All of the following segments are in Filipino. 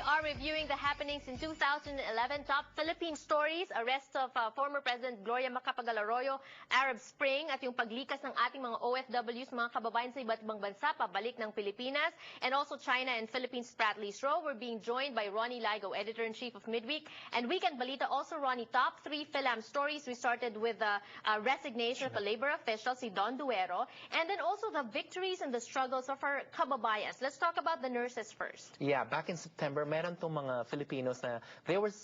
are reviewing the happenings in 2011, top Philippine stories, arrest of former President Gloria Macapagal-Arroyo, Arab Spring, at yung paglikas ng ating mga OFWs, mga kababayan sa iba't ibang bansa, pabalik ng Pilipinas, and also China and Philippines Spratlys Row. We're being joined by Ronnie Ligo, Editor-in-Chief of Midweek, and Weekend Balita. Also, Ronnie, top 3 Philam stories. We started with the resignation of a labor official, si Don Duero, and then also the victories and the struggles of our kababayans. Let's talk about the nurses first. Yeah, back in September, meron tong mga Filipinos na they were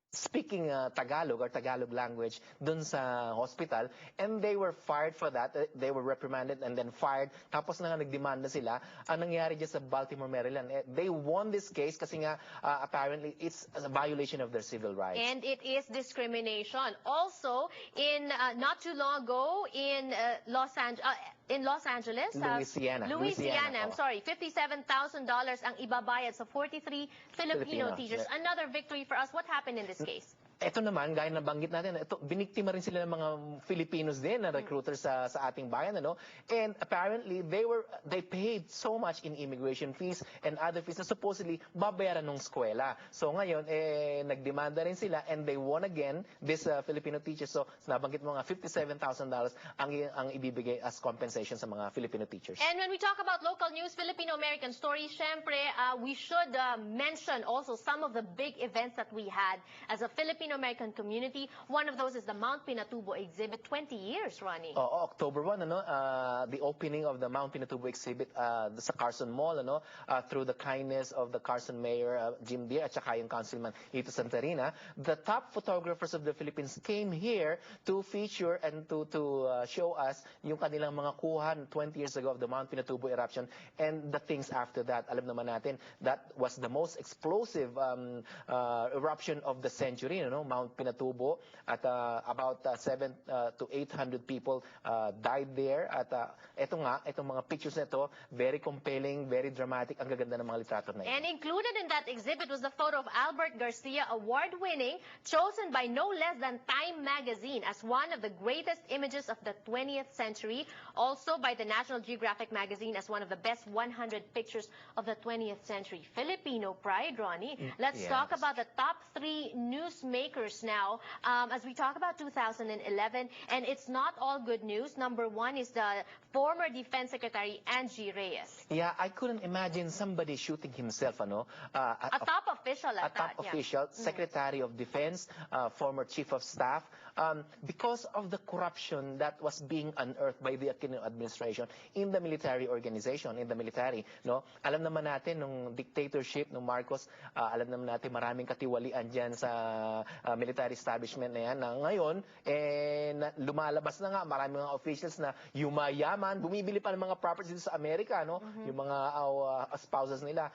speaking Tagalog or Tagalog language dun sa hospital, and they were fired for that. They were reprimanded and then fired. Tapos na nga nagdemanda sila. Ang nangyari dyan sa Baltimore, Maryland, they won this case kasi nga apparently it's a violation of their civil rights. And it is discrimination. Also, in not too long ago in Los Angeles, Louisiana, I'm sorry, $57,000 ang ibabayad sa 43 Filipino teachers. Another victory for us. What happened in this case? Ito naman, gaya na banggit natin, ito, biniktima rin sila ng mga Filipinos din na recruiters sa ating bayan, ano? And apparently, they paid so much in immigration fees and other fees na supposedly babayaran ng eskwela. So ngayon, nagdemanda rin sila and they won again, this Filipino teachers. So nabanggit mo nga, $57,000 ang ibibigay as compensation sa mga Filipino teachers. And when we talk about local news, Filipino-American stories, syempre, we should mention also some of the big events that we had as a Filipino-American community. One of those is the Mount Pinatubo exhibit. 20 years, Ronnie. October 1, the opening of the Mount Pinatubo exhibit sa Carson Mall, through the kindness of the Carson Mayor, Jim Deere, at saka yung Councilman Ito Santarina. The top photographers of the Philippines came here to feature and to show us yung kanilang mga kuha 20 years ago of the Mount Pinatubo eruption and the things after that. Alam naman natin, that was the most explosive eruption of the century, Mount Pinatubo, at about 700 to 800 people died there. At itong mga pictures na ito, very compelling, very dramatic, ang gaganda ng mga litrato na ito. And included in that exhibit was the photo of Albert Garcia, award-winning, chosen by no less than Time magazine as one of the greatest images of the 20th century, also by the National Geographic magazine as one of the best 100 pictures of the 20th century. Filipino pride, Ronnie. Let's talk about the top 3 newsmakers now, as we talk about 2011, and it's not all good news. Number 1 is the former Defense Secretary Angie Reyes. Yeah, I couldn't imagine somebody shooting himself, a top official at that. A top official, Secretary of Defense, former Chief of Staff, because of the corruption that was being unearthed by the Aquino administration in the military organization, in the military, Alam naman natin, nung dictatorship, nung Marcos, alam naman natin maraming katiwalian dyan sa military establishment na yan, na ngayon, lumalabas na nga, maraming mga officials na yumayaman, bumibili pa ng mga properties sa Amerika, yung mga spouses nila.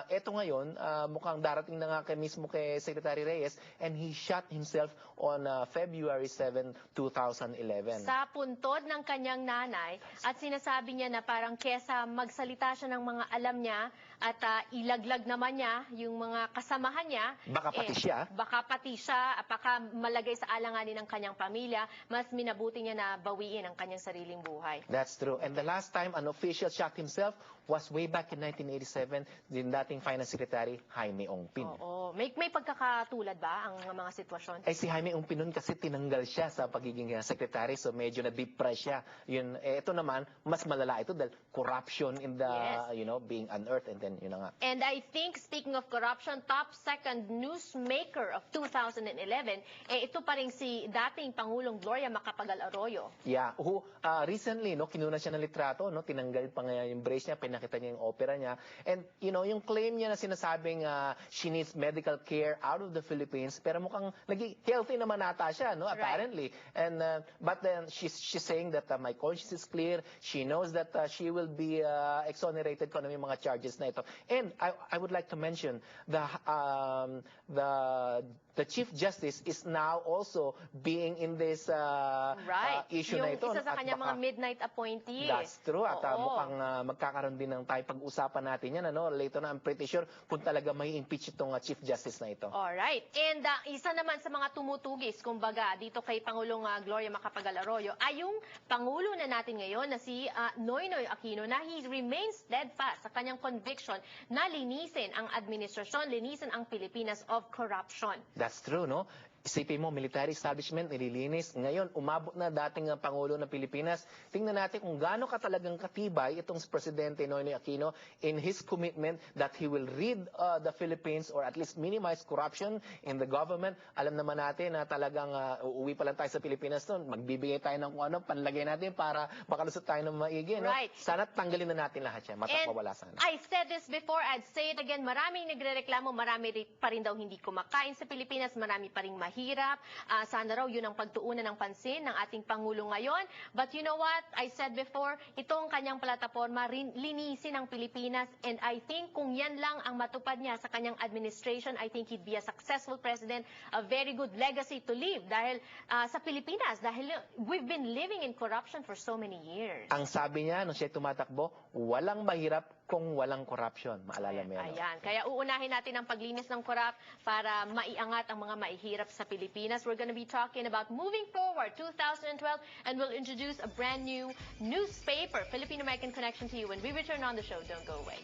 Eto ngayon, mukhang darating na nga mismo kay Secretary Reyes, and he shot himself on February 7, 2011. Sa puntod ng kanyang nanay, at sinasabi niya na parang kesa magsalita siya ng mga alam niya, at ilaglag naman niya yung mga kasamahan niya. Baka pati siya. Baka pati siya, baka malagay sa alanganin ng kanyang pamilya, mas minabuti niya na bawiin ang kanyang sariling buhay. That's true. And the last time an official shot himself was way back in 1987, din dating Finance Secretary Jaime Ongpin. Oo. May pagkakatulad ba ang mga sitwasyon? Si Jaime Ongpin nun kasi tinanggal siya sa pagiging secretary, so medyo na-depress siya. Yun, ito naman, mas malala ito dahil corruption in the, being unearthed, and then, yun na nga. And I think, speaking of corruption, top second newsmaker of 2011, ito pa rin si dating Pangulong Gloria Macapagal-Arroyo. Yeah, who recently, kinuha siya ng litrato, tinanggal pa nga yung brace niya, pinakita niya yung opera niya. And, yung claim niya na sinasabing she needs medical care out of the Philippines, pero mukhang naging healthy naman ata siya, apparently. And, but then she's saying that my conscience is clear, she knows that she will be exonerated kung ano yung mga charges na ito. And I would like to mention the the Chief Justice is now also being in this issue yung na ito. isa sa At kanyang mga baka- midnight appointee. That's true. At Oo. mukhang magkakaroon din ng tayo pag-usapan natin yan. Later na, I'm pretty sure kung talaga may impeach itong Chief Justice na ito. Alright. And isa naman sa mga tumutugis, kumbaga, dito kay Pangulong Gloria Macapagal-Arroyo, ay yung Pangulo na natin ngayon na si Noynoy Aquino na he remains steadfast sa kanyang conviction na linisin ang administrasyon, linisin ang Pilipinas of corruption. That's true, no? Isipin mo, military establishment, nililinis. Ngayon, umabot na dating Pangulo ng Pilipinas. Tingnan natin kung gaano ka talagang katibay itong si Presidente Noynoy Aquino in his commitment that he will rid the Philippines or at least minimize corruption in the government. Alam naman natin na talagang uuwi pa lang tayo sa Pilipinas noon. Magbibigay tayo ng kung ano, panlagay natin para makalusot tayo ng maigi. No? Right. Sana tanggalin na natin lahat yan. Mawala sana. I said this before, I'd say it again, maraming nagrereklamo, marami pa rin daw hindi kumakain sa Pilipinas, marami pa rin mahirap. Sana raw yun ang pagtuunan ng pansin ng ating Pangulo ngayon. But you know what? I said before, itong kanyang plataforma, linisin ang Pilipinas. And I think kung yan lang ang matupad niya sa kanyang administration, I think he'd be a successful president, a very good legacy to leave dahil sa Pilipinas. Dahil we've been living in corruption for so many years. Ang sabi niya, nung siya tumatakbo, walang mahirap kung walang corruption. Maalala mo yan. Ayan. Kaya uunahin natin ang paglinis ng korap para maiangat ang mga maihirap sa Pilipinas. We're going to be talking about moving forward 2012 and we'll introduce a brand new newspaper, Philippine American Connection, to you when we return on the show. Don't go away.